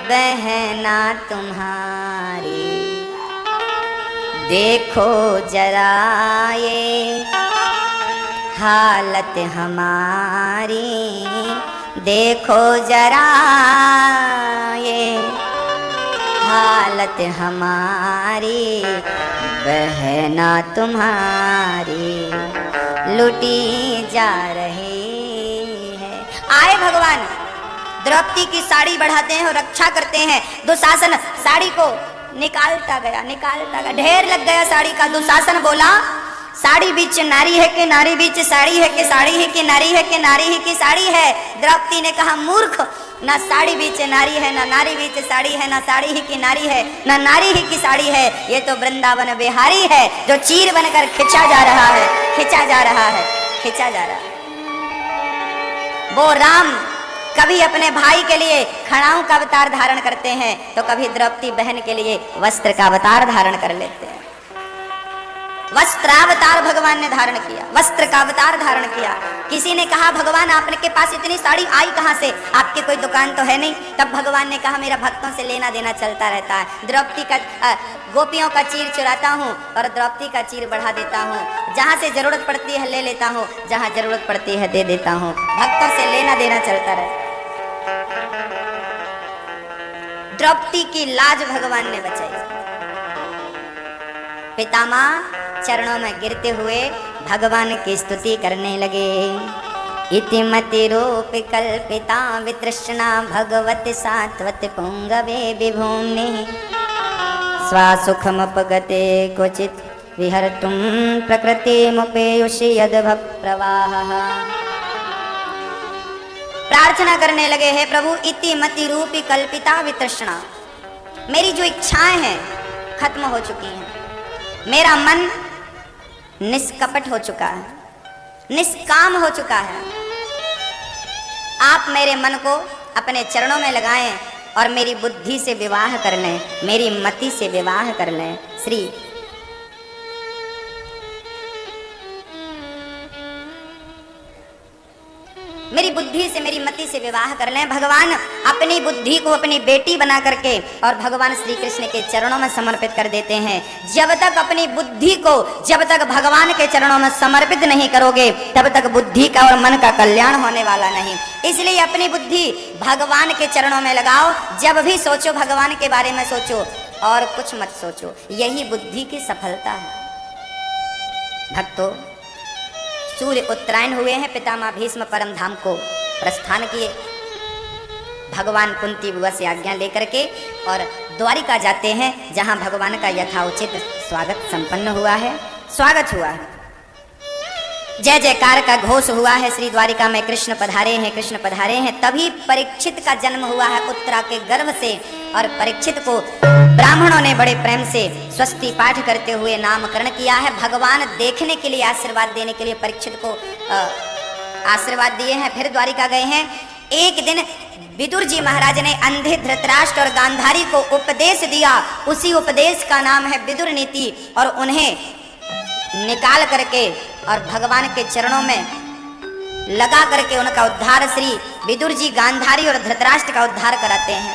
बहना तुम्हारी। देखो जरा ये हालत हमारी, देखो जरा ये हालत हमारी, बहना तुम्हारी लुटी जा रही है। आए भगवान द्रौपदी की साड़ी बढ़ाते हैं और रक्षा करते हैं। दुशासन साड़ी को निकालता गया, ढेर लग गया साड़ी का। दुशासन बोला साड़ी बीच नारी है कि नारी बीच साड़ी है कि साड़ी है कि नारी है कि नारी ही की साड़ी है। द्रौपदी ने कहा मूर्ख, ना साड़ी बीच नारी है, ना नारी बीच साड़ी है, ना साड़ी ही की नारी है, ना नारी ही की साड़ी है। ये तो वृंदावन बिहारी है जो चीर बनकर खिंचा जा रहा है, खिंचा जा रहा है, खिंचा जा रहा है। वो राम कभी अपने भाई के लिए खड़ाऊ का अवतार धारण करते हैं तो कभी द्रौपदी बहन के लिए वस्त्र का अवतार धारण कर लेते हैं। वस्त्रावतार भगवान ने धारण किया, वस्त्र का अवतार धारण किया। किसी ने कहा भगवान आपके पास इतनी साड़ी आई कहां से, आपकी कोई दुकान तो है नहीं। तब भगवान ने कहा मेरा भक्तों से लेना देना चलता रहता है। द्रौपदी का गोपियों का चीर चुराता हूँ और द्रौपदी का चीर बढ़ा देता हूँ। जहां से जरूरत पड़ती है ले लेता हूँ, जहां जरूरत पड़ती है दे देता हूँ। भक्तों से लेना देना चलता रहता। द्रौपदी की लाज भगवान ने बचाई। पितामह चरणों में गिरते हुए भगवान की स्तुति करने लगे। इति मति रूप कल्पिता वितृष्णा भगवत सात्वत पुंगवे विभूमि, स्वासुखमुपगते क्वचित् विहर्तुं प्रकृतिमुपेयुषि यद्भव प्रवाहः। प्रार्थना करने लगे, हे प्रभु इति मति रूपी कल्पिता वितृष्णा, मेरी जो इच्छाएं हैं खत्म हो चुकी हैं। मेरा मन निष्कपट हो चुका है, निष्काम हो चुका है। आप मेरे मन को अपने चरणों में लगाएं और मेरी बुद्धि से विवाह कर लें, मेरी मति से विवाह कर लें। श्री मेरी बुद्धि से मेरी मति से विवाह कर लें। भगवान अपनी बुद्धि को अपनी बेटी बना करके और भगवान श्री कृष्ण के चरणों में समर्पित कर देते हैं। जब तक अपनी बुद्धि को जब तक भगवान के चरणों में समर्पित नहीं करोगे तब तक बुद्धि का और मन का कल्याण होने वाला नहीं। इसलिए अपनी बुद्धि भगवान के चरणों में लगाओ। जब भी सोचो भगवान के बारे में सोचो और कुछ मत सोचो, यही बुद्धि की सफलता है। भक्तों, सूर्य उत्तरायण हुए हैं। पितामह भीष्म परम धाम को प्रस्थान किए। भगवान कुंती बुआ से आज्ञा लेकर के और द्वारिका जाते हैं, जहां भगवान का यथाउचित स्वागत संपन्न हुआ है, स्वागत हुआ है। जय जयकार का घोष हुआ है। श्री द्वारिका में कृष्ण पधारे हैं, कृष्ण पधारे हैं। तभी परीक्षित का जन्म हुआ है उत्तरा के गर्भ से। और परीक्षित को ब्राह्मणों ने बड़े प्रेम से स्वस्ति पाठ करते हुए नामकरण किया है। भगवान देखने के लिए आशीर्वाद देने के लिए परीक्षित को आशीर्वाद दिए हैं। फिर द्वारिका गए हैं। एक दिन विदुर जी महाराज ने अंधे धृतराष्ट्र और गांधारी को उपदेश दिया। उसी उपदेश का नाम है विदुर नीति। और उन्हें निकाल करके और भगवान के चरणों में लगा करके उनका उद्धार श्री विदुर जी गांधारी और धृतराष्ट्र का उद्धार कराते हैं।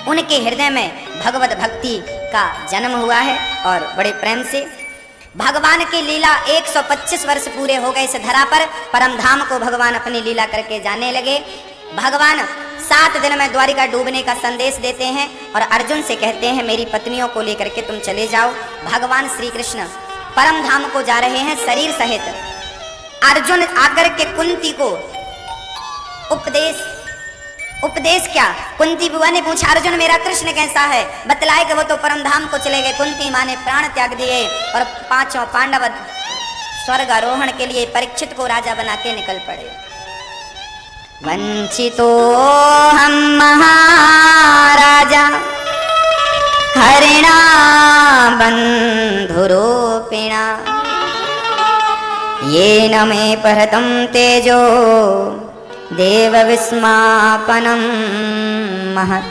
उनके हृदय में भगवत भक्ति का जन्म हुआ है और बड़े प्रेम से भगवान की लीला 125 वर्ष पूरे हो गए इस धरा पर। परम धाम को भगवान अपनी लीला करके जाने लगे। भगवान 7 दिन में द्वारिका डूबने का संदेश देते हैं और अर्जुन से कहते हैं मेरी पत्नियों को लेकर के तुम चले जाओ। भगवान श्री कृष्ण परम धाम को जा रहे हैं शरीर सहित। अर्जुन आकर के कुंती को उपदेश क्या? कुंती बुआ ने पूछा अर्जुन मेरा कृष्ण कैसा है? बतलाए कि वो तो परम धाम को चले गए। कुंती माँ ने प्राण त्याग दिए और 5 पांडव स्वर्ग आरोहण के लिए परीक्षित को राजा बना के निकल पड़े। वंचितो हम महाराजा हरिणा बंधुरूपिणा ये न मे परतं तेजो देव विस्मापनम महत्।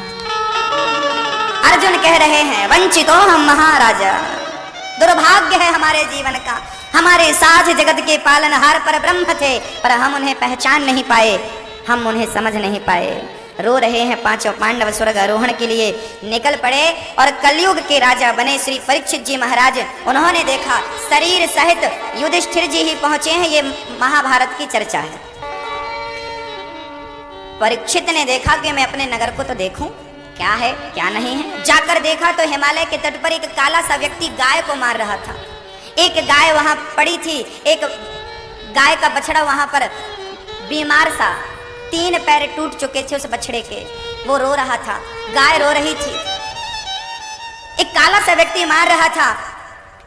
अर्जुन कह रहे हैं वंचितो हम महाराजा, दुर्भाग्य है हमारे जीवन का, हमारे साथ जगत के पालनहार पर ब्रह्म थे पर हम उन्हें पहचान नहीं पाए, हम उन्हें समझ नहीं पाए। रो रहे हैं पांचों पांडव स्वर्ग आरोहण के लिए निकल पड़े और कलयुग के राजा बने श्री परीक्षित जी महाराज। उन्होंने देखा शरीर सहित युधिष्ठिर जी ही पहुंचे हैं, ये महाभारत की चर्चा है। परीक्षित ने देखा कि मैं अपने नगर को तो देखूं क्या है क्या नहीं है। जाकर देखा तो हिमालय के तट पर एक काला सा व्यक्ति गाय को मार रहा था। एक गाय वहां पड़ी थी, एक गाय का बछड़ा वहां पर बीमार सा, 3 पैर टूट चुके थे उस बछड़े के, वो रो रहा था, गाय रो रही थी, एक काला सा व्यक्ति मार रहा था।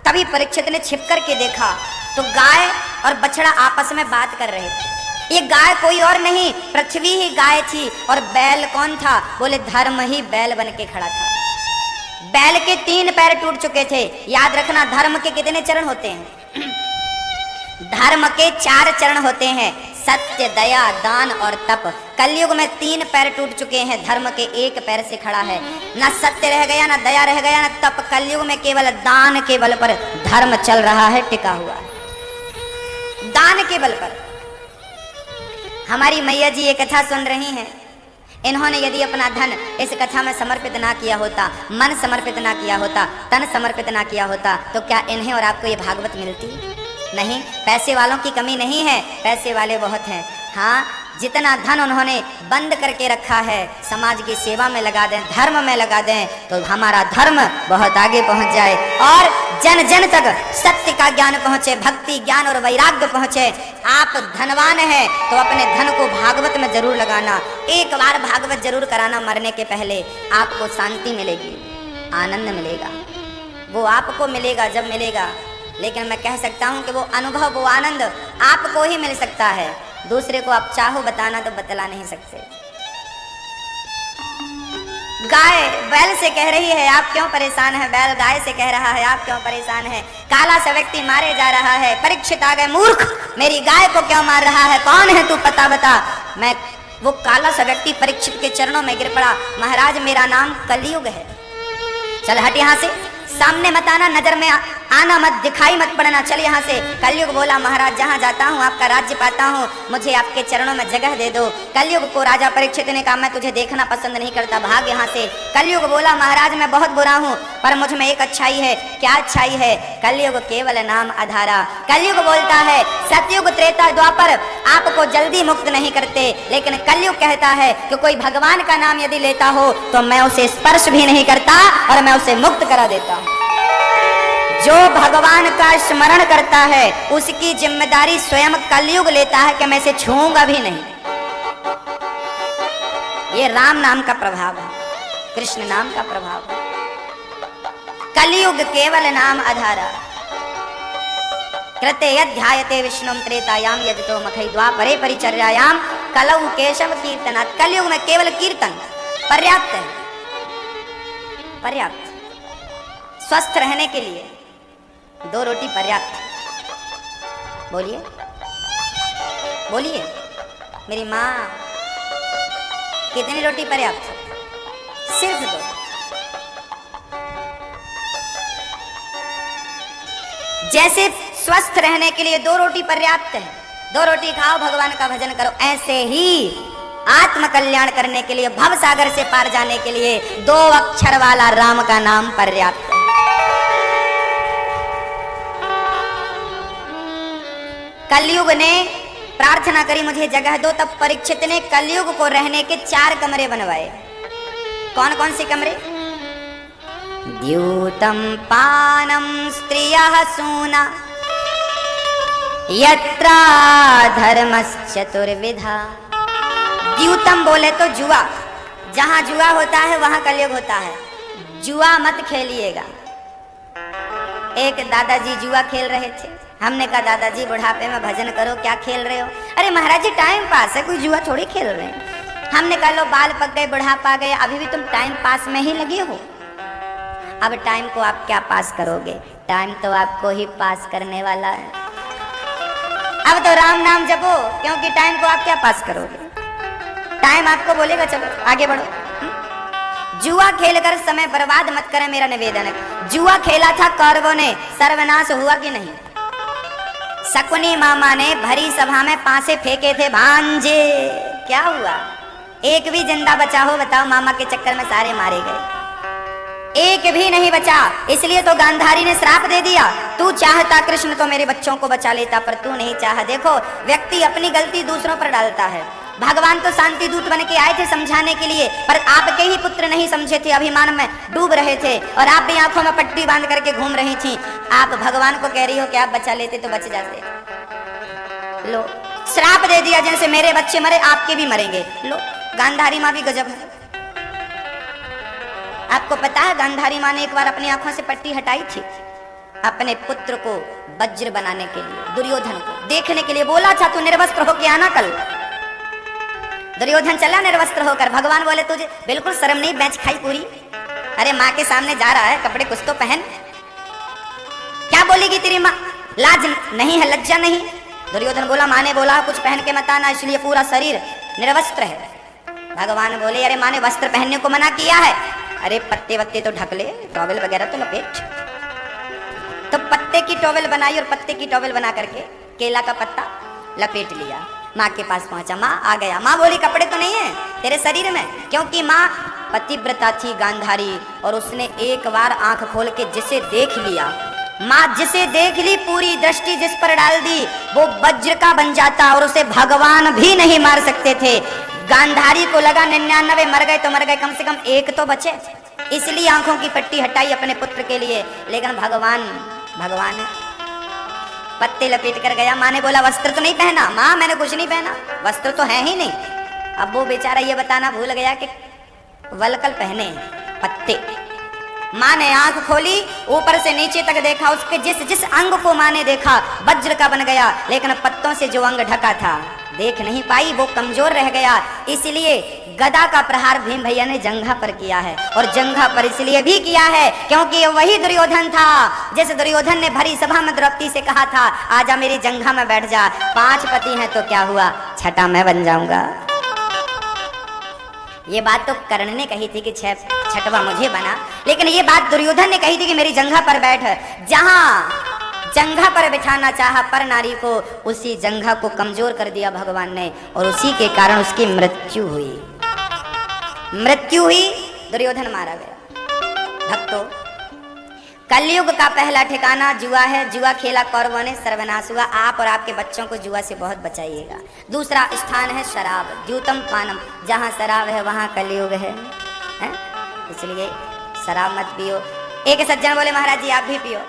तभी परीक्षित ने छिप करके देखा तो गाय और बछड़ा आपस में बात कर रहे थे। ये गाय कोई और नहीं, पृथ्वी ही गाय थी और बैल कौन था? बोले धर्म ही बैल बन के खड़ा था। बैल के 3 पैर टूट चुके थे। याद रखना धर्म के कितने चरण होते हैं? धर्म के 4 चरण होते हैं, सत्य, दया, दान और तप। कलयुग में 3 पैर टूट चुके हैं, धर्म के 1 पैर से खड़ा है। ना सत्य रह गया, ना दया रह गया, ना तप। कलयुग में केवल दान के बल पर धर्म चल रहा है, टिका हुआ है, दान के बल पर। हमारी मैया जी ये कथा सुन रही हैं, इन्होंने यदि अपना धन इस कथा में समर्पित ना किया होता, मन समर्पित ना किया होता, तन समर्पित ना किया होता, तो क्या इन्हें और आपको ये भागवत मिलती? नहीं। पैसे वालों की कमी नहीं है, पैसे वाले बहुत हैं। हाँ, जितना धन उन्होंने बंद करके रखा है समाज की सेवा में लगा दें, धर्म में लगा दें, तो हमारा धर्म बहुत आगे पहुंच जाए और जन जन तक सत्य का ज्ञान पहुंचे, भक्ति ज्ञान और वैराग्य पहुंचे। आप धनवान हैं तो अपने धन को भागवत में जरूर लगाना, एक बार भागवत जरूर कराना। मरने के पहले आपको शांति मिलेगी, आनंद मिलेगा, वो आपको मिलेगा जब मिलेगा। लेकिन मैं कह सकता हूं कि वो अनुभव, वो आनंद आपको ही मिल सकता है, दूसरे को आप चाहो बताना तो बतला नहीं सकते। गाय बैल से कह रही है आप क्यों परेशान है, बैल गाय से कह रहा है आप क्यों परेशान है। काला सा व्यक्ति मारे जा रहा है, परीक्षित आ गए, मूर्ख मेरी गाय को क्यों मार रहा है, कौन है तू, पता बता। मैं वो काला सा व्यक्ति परीक्षित के चरणों में गिर पड़ा, महाराज मेरा नाम कलयुग है, चल हट यहाँ से, सामने मत आना, नजर में आना मत, दिखाई मत पड़ना, चल यहाँ से। कलयुग बोला महाराज जहाँ जाता हूँ आपका राज्य पाता हूँ, मुझे आपके चरणों में जगह दे दो। कलयुग को राजा परीक्षित ने कहा मैं तुझे देखना पसंद नहीं करता, भाग यहाँ से। कलयुग बोला महाराज मैं बहुत बुरा हूँ पर मुझ में एक अच्छाई है। क्या अच्छाई है? कलयुग केवल नाम आधारा। कलयुग बोलता है सतयुग त्रेता द्वापर आपको जल्दी मुक्त नहीं करते, लेकिन कलयुग कहता है कि कोई भगवान का नाम यदि लेता हो तो मैं उसे स्पर्श भी नहीं करता और मैं उसे मुक्त करा देता हूँ। जो भगवान का स्मरण करता है उसकी जिम्मेदारी स्वयं कलयुग लेता है कि मैं इसे छूऊंगा भी नहीं। ये राम नाम का प्रभाव है, कृष्ण नाम का प्रभाव है। कलयुग केवल नाम आधारा। कृते अध्यायते विष्णुम त्रेतायाम यजतो मखै द्वापरे परिचर्यायाम कलौ केशव कीर्तनात्। कलयुग में केवल कीर्तन पर्याप्त है, पर्याप्त। स्वस्थ रहने के लिए 2 रोटी पर्याप्त। बोलिए बोलिए मेरी माँ, कितनी रोटी पर्याप्त? सिर्फ 2। जैसे स्वस्थ रहने के लिए 2 रोटी पर्याप्त है, 2 रोटी खाओ भगवान का भजन करो, ऐसे ही आत्म कल्याण करने के लिए, भव सागर से पार जाने के लिए 2 अक्षर वाला राम का नाम पर्याप्त है। कलयुग ने प्रार्थना करी मुझे जगह दो, तब परीक्षित ने कलयुग को रहने के 4 कमरे बनवाए। कौन कौन से कमरे? द्यूतम पानम स्त्रियः सूना यत्रा धर्मश्चतुर्विधा। द्यूतम बोले तो जुआ, जहां जुआ होता है वहां कलयुग होता है। जुआ मत खेलिएगा। एक दादाजी जुआ खेल रहे थे, हमने कहा दादाजी बुढ़ापे में भजन करो, क्या खेल रहे हो? अरे महाराज जी टाइम पास है, कोई जुआ थोड़ी खेल रहे हैं। हमने कहा लो बाल पक गए, बुढ़ापा आ गया, अभी भी तुम टाइम पास में ही लगे हो। अब टाइम को आप क्या पास करोगे? टाइम तो आपको ही पास करने वाला है। अब तो राम नाम जपो, क्योंकि टाइम को आप क्या पास करोगे? टाइम आपको बोलेगा चलो आगे बढ़ो। जुआ खेलकर समय बर्बाद मत करें, मेरा निवेदन है। जुआ खेला था कौरवों ने, सर्वनाश हुआ कि नहीं? शकुनी मामा ने भरी सभा में पांसे फेंके थे भांजे, क्या हुआ? एक भी जिंदा बचा हो बताओ? मामा के चक्कर में सारे मारे गए, एक भी नहीं बचा। इसलिए तो गांधारी ने श्राप दे दिया, तू चाहता कृष्ण तो मेरे बच्चों को बचा लेता, पर तू नहीं चाहा। देखो, व्यक्ति अपनी गलती दूसरों पर डालता है। भगवान तो शांति दूत बन के आए थे समझाने के लिए, पर आपके ही पुत्र नहीं समझे थे, अभिमान में डूब रहे थे, और आप भी आंखों में पट्टी बांध करके घूम रही थी। आप भगवान को कह रही हो कि आप बचा लेते तो बच जाते। लो, श्राप दे दिया, जैसे मेरे बच्चे मरे आपके भी मरेंगे। लो, गांधारी माँ भी गजब है। आपको पता है गांधारी माँ ने एक बार अपनी आंखों से पट्टी हटाई थी, अपने पुत्र को वज्र बनाने के लिए, दुर्योधन को देखने के लिए बोला था, तू निर्वस्त्र होके आना कल। दुर्योधन चला निर्वस्त्र होकर। भगवान बोले तुझे बिल्कुल शर्म नहीं, बेंच खाई पूरी? अरे माँ के सामने जा रहा है, कपड़े कुछ तो पहन। क्या बोलेगी तेरी माँ? लाज नहीं है, लज्जा नहीं? दुर्योधन बोला माँ ने बोला कुछ पहन के मत आना, इसलिए पूरा शरीर निर्वस्त्र है। भगवान बोले अरे माँ ने वस्त्र पहनने को मना किया है। अरे पत्ते वत्ते तो ढक ले, टॉवेल वगैरह तो लपेट। तो पत्ते की टॉवेल बनाई और पत्ते की टॉवेल बना करके केला का पत्ता लपेट लिया। माँ के पास पहुंचा, माँ आ गया। माँ बोली कपड़े तो नहीं है तेरे शरीर में, क्योंकि माँ पतिव्रता थी गांधारी, और उसने एक बार आंख खोल के जिसे देख लिया, माँ जिसे देख ली, पूरी दृष्टि जिस पर डाल दी, वो वज्र का बन जाता, और उसे भगवान भी नहीं मार सकते थे। गांधारी को लगा 99 मर गए तो मर गए, कम से कम एक तो बचे, इसलिए आंखों की पट्टी हटाई अपने पुत्र के लिए। लेकिन भगवान पत्ते लपेट कर गया। माँ ने बोला वस्त्र तो नहीं पहना? माँ मैंने कुछ नहीं पहना, वस्त्र तो है ही नहीं। अब वो बेचारा ये बताना भूल गया कि वलकल पहने पत्ते। माँ ने आंख खोली, ऊपर से नीचे तक देखा, उसके जिस जिस अंग को माँ ने देखा वज्र का बन गया, लेकिन पत्तों से जो अंग ढका था देख नहीं पाई, वो कमजोर रह गया। इसलिए गदा का प्रहार भीम भैया ने जंघा पर किया है, और जंघा पर इसलिए भी किया है क्योंकि वही दुर्योधन था जिस दुर्योधन ने भरी सभा में द्रौपदी से कहा था आजा मेरी जंघा में बैठ जा, 5 पति हैं तो क्या हुआ, छठा मैं बन जाऊंगा। ये बात तो कर्ण ने कही थी कि छठवा मुझे बना, लेकिन ये बात दुर्योधन ने कही थी कि मेरी जंघा पर बैठ। जहां जंघा पर बिठाना चाहा पर नारी को, उसी जंघा को कमजोर कर दिया भगवान ने, और उसी के कारण उसकी मृत्यु हुई। दुर्योधन मारा गया। भक्तों, कलयुग का पहला ठिकाना जुआ है। जुआ खेला कौरवों ने, सर्वनाश हुआ। आप और आपके बच्चों को जुआ से बहुत बचाइएगा। दूसरा स्थान है शराब, द्यूतम पानम। जहाँ शराब है वहाँ कलयुग है? इसलिए शराब मत पियो। एक सज्जन बोले महाराज जी आप भी पियो।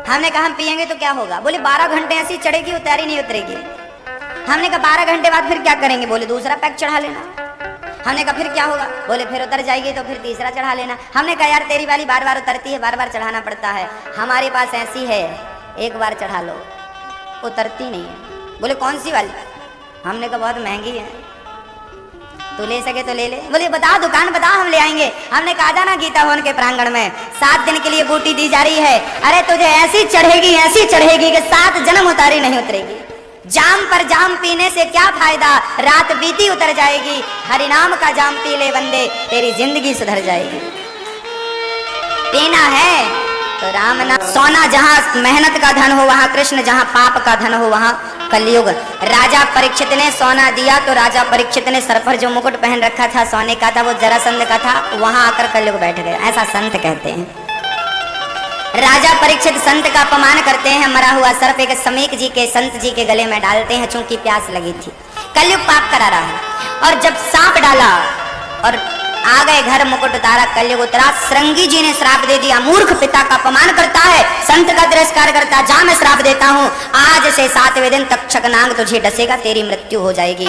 हमने कहा हम पिएंगे तो क्या होगा? बोले 12 घंटे ऐसी चढ़ेगी, उतारी नहीं उतरेगी। हमने कहा 12 घंटे बाद फिर क्या करेंगे? बोले दूसरा पैक चढ़ा लेना। हमने कहा फिर क्या होगा? बोले फिर उतर जाएगी तो फिर तीसरा चढ़ा लेना। हमने कहा यार तेरी वाली बार बार उतरती है, बार बार चढ़ाना पड़ता है, हमारे पास ऐसी है एक बार चढ़ा लो, उतरती नहीं है। बोले कौन सी वाली? हमने कहा बहुत महंगी है, तू ले सके तो ले ले। बोले बता दुकान बता, हम ले आएंगे। हमने कहा जाना गीता भवन के प्रांगण में 7 दिन के लिए बूटी दी जा रही है। अरे तुझे ऐसी चढ़ेगी कि 7 जन्म उतारी नहीं उतरेगी। जाम पर जाम पीने से क्या फायदा, रात बीती उतर जाएगी। हरिनाम का जाम पी ले बंदे, तेरी जिंदगी सुधर जाएगी। पीना है तो राम नाम। सोना जहाँ मेहनत का धन हो वहाँ कृष्ण, जहाँ पाप का धन हो वहाँ कलयुग। राजा परीक्षित ने सोना दिया तो राजा परीक्षित ने सर पर जो मुकुट पहन रखा था सोने का था, वो जरासंध का था, वहां आकर कलयुग बैठ गया। ऐसा संत कहते हैं। राजा परीक्षित संत का अपमान करते हैं, मरा हुआ सर्प एक समीक जी के संत जी के गले में डालते हैं, चूंकि प्यास लगी थी। कलयुग पाप करा रहा है। और जब सांप डाला और आ गए घर, मुकुट उतारा, कलयुग उतरा। श्रृंगी जी ने श्राप दे दिया, मूर्ख पिता का अपमान करता है, संत का तिरस्कार करता, जा मैं श्राप देता हूँ, आज से 7वें दिन तक्षक नाग तुझे डसेगा, तेरी मृत्यु हो जाएगी।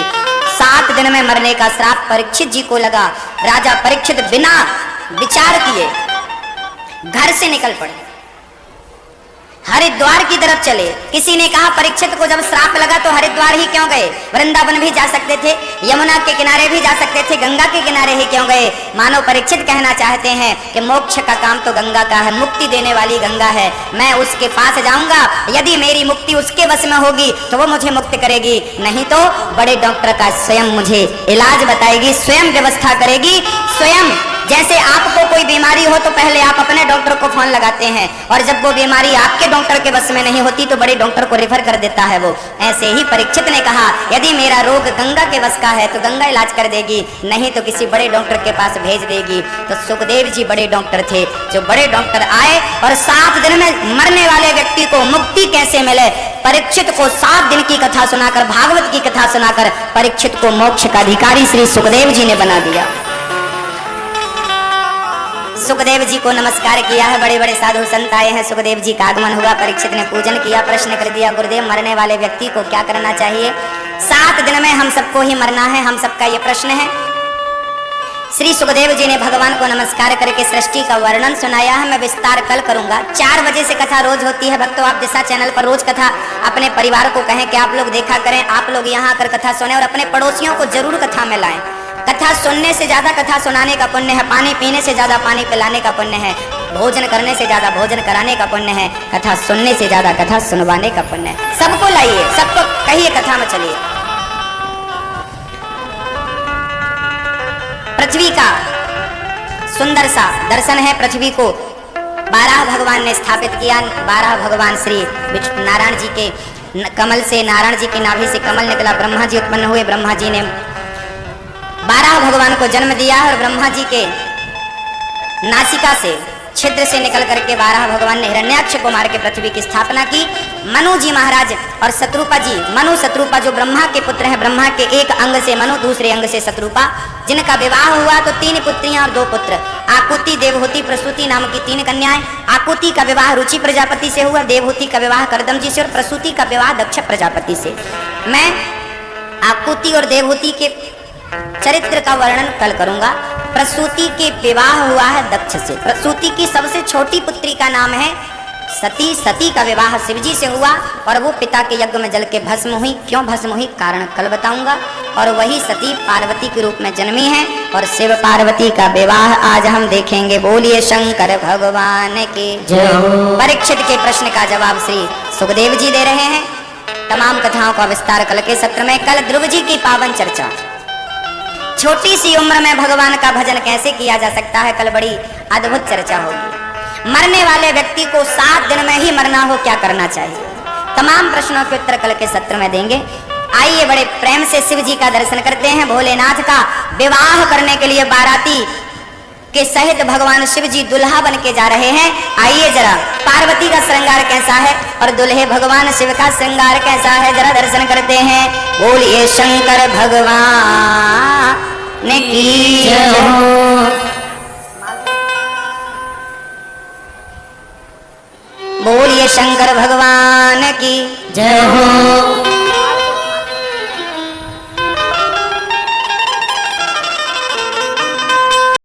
7 दिन में मरने का श्राप परीक्षित जी को लगा। राजा परीक्षित बिना विचार किए घर से निकल पड़े। हरिद्वार की तरफ चले। किसी ने कहा परीक्षित को जब श्राप लगा तो हरिद्वार ही क्यों गए, वृंदावन भी जा सकते थे, यमुना के किनारे भी जा सकते थे, गंगा के किनारे ही क्यों गए। मानो परीक्षित कहना चाहते हैं कि मोक्ष का काम तो गंगा का है, मुक्ति देने वाली गंगा है, मैं उसके पास जाऊंगा, यदि मेरी मुक्ति उसके बस में होगी तो वो मुझे मुक्त करेगी, नहीं तो बड़े डॉक्टर का स्वयं मुझे इलाज बताएगी, स्वयं व्यवस्था करेगी। स्वयं जैसे आपको कोई बीमारी हो तो पहले आप अपने डॉक्टर को फोन लगाते हैं, और जब वो बीमारी आपके डॉक्टर के बस में नहीं होती तो बड़े डॉक्टर को रेफर कर देता है वो। ऐसे ही परीक्षित ने कहा यदि मेरा रोग गंगा के बस का है तो गंगा इलाज कर देगी, नहीं तो किसी बड़े डॉक्टर के पास भेज देगी। तो सुखदेव जी बड़े डॉक्टर थे, जो बड़े डॉक्टर आए और 7 दिन में मरने वाले व्यक्ति को मुक्ति कैसे मिले, परीक्षित को 7 दिन की कथा सुनाकर, भागवत की कथा सुनाकर परीक्षित को मोक्ष का अधिकारी श्री सुखदेव जी ने बना दिया। सुखदेव जी को नमस्कार किया है, बड़े बड़े साधु संत आए हैं, सुखदेव जी का आगमन हुआ, परीक्षित ने पूजन किया, प्रश्न कर दिया गुरुदेव मरने वाले व्यक्ति को क्या करना चाहिए। 7 दिन में हम सबको ही मरना है, हम सबका ये प्रश्न है। श्री सुखदेव जी ने भगवान को नमस्कार करके सृष्टि का वर्णन सुनाया है, मैं विस्तार कल करूंगा। 4 बजे से कथा रोज होती है भक्तों, आप दिशा चैनल पर रोज कथा अपने परिवार को कहें कि आप लोग देखा करें, आप लोग यहाँ आकर कथा सुने और अपने पड़ोसियों को जरूर कथा में लाएं। कथा सुनने से ज्यादा कथा सुनाने का पुण्य है, पानी पीने से ज्यादा पानी पिलाने का पुण्य है, भोजन करने से ज्यादा भोजन कराने का पुण्य है, कथा सुनने से ज्यादा कथा सुनवाने का पुण्य है। सबको लाइए, सबको कहिए कथा में चलिए। पृथ्वी का सुंदर सा दर्शन है, पृथ्वी को 12 भगवान ने स्थापित किया। 12 भगवान श्री नारायण जी के कमल से, नारायण जी की नाभि से कमल निकला, ब्रह्मा जी उत्पन्न हुए, ब्रह्मा जी ने 12 भगवान को जन्म दिया और ब्रह्मा जी के नासिका से छिद्र से निकल करके 12 भगवान ने हिरण्याक्ष को मार के पृथ्वी की स्थापना की। मनु जी महाराज और शत्रुपा जी, मनु शत्रुपा जो ब्रह्मा के पुत्र हैं, ब्रह्मा के एक अंग से मनु, दूसरे अंग से शत्रुपा, जिनका विवाह हुआ तो 3 पुत्रियां और 2 पुत्र, आकुति, देवहूति, प्रसूति नाम की 3 कन्याएं। आकुति का विवाह रुचि प्रजापति से हुआ, देवहूति का विवाह कर्दम जी से और प्रसूति का विवाह दक्ष प्रजापति से। मैं आकुति और देवहूति के चरित्र का वर्णन कल करूंगा। प्रसूति के विवाह हुआ है दक्ष से। प्रसूति की सबसे छोटी पुत्री का नाम है सती। सती का विवाह शिवजी से हुआ और वो पिता के यज्ञ में जल के भस्म हुई। क्यों भस्म हुई कारण कल बताऊंगा। और वही सती पार्वती के रूप में जन्मी है और शिव पार्वती का विवाह आज हम देखेंगे। बोलिए शंकर भगवान के जय। परीक्षित के प्रश्न का जवाब श्री सुखदेव जी दे रहे हैं। तमाम कथाओं का विस्तार कल के सत्र में। कल ध्रुव जी की पावन चर्चा, छोटी सी उम्र में भगवान का भजन कैसे किया जा सकता है, कल बड़ी अद्भुत चर्चा होगी। मरने वाले व्यक्ति को 7 दिन में ही मरना हो क्या करना चाहिए, तमाम प्रश्नों के उत्तर कल के सत्र में देंगे। आइए बड़े प्रेम से शिव जी का दर्शन करते हैं। भोलेनाथ का विवाह करने के लिए बाराती के सहित भगवान शिव जी दुल्हा बन के जा रहे हैं। आइए जरा पार्वती का श्रृंगार कैसा है और दुल्हे भगवान शिव का श्रृंगार कैसा है, जरा दर्शन करते हैं। बोलिए शंकर भगवान की जय हो। बोलिए शंकर भगवान की जय हो।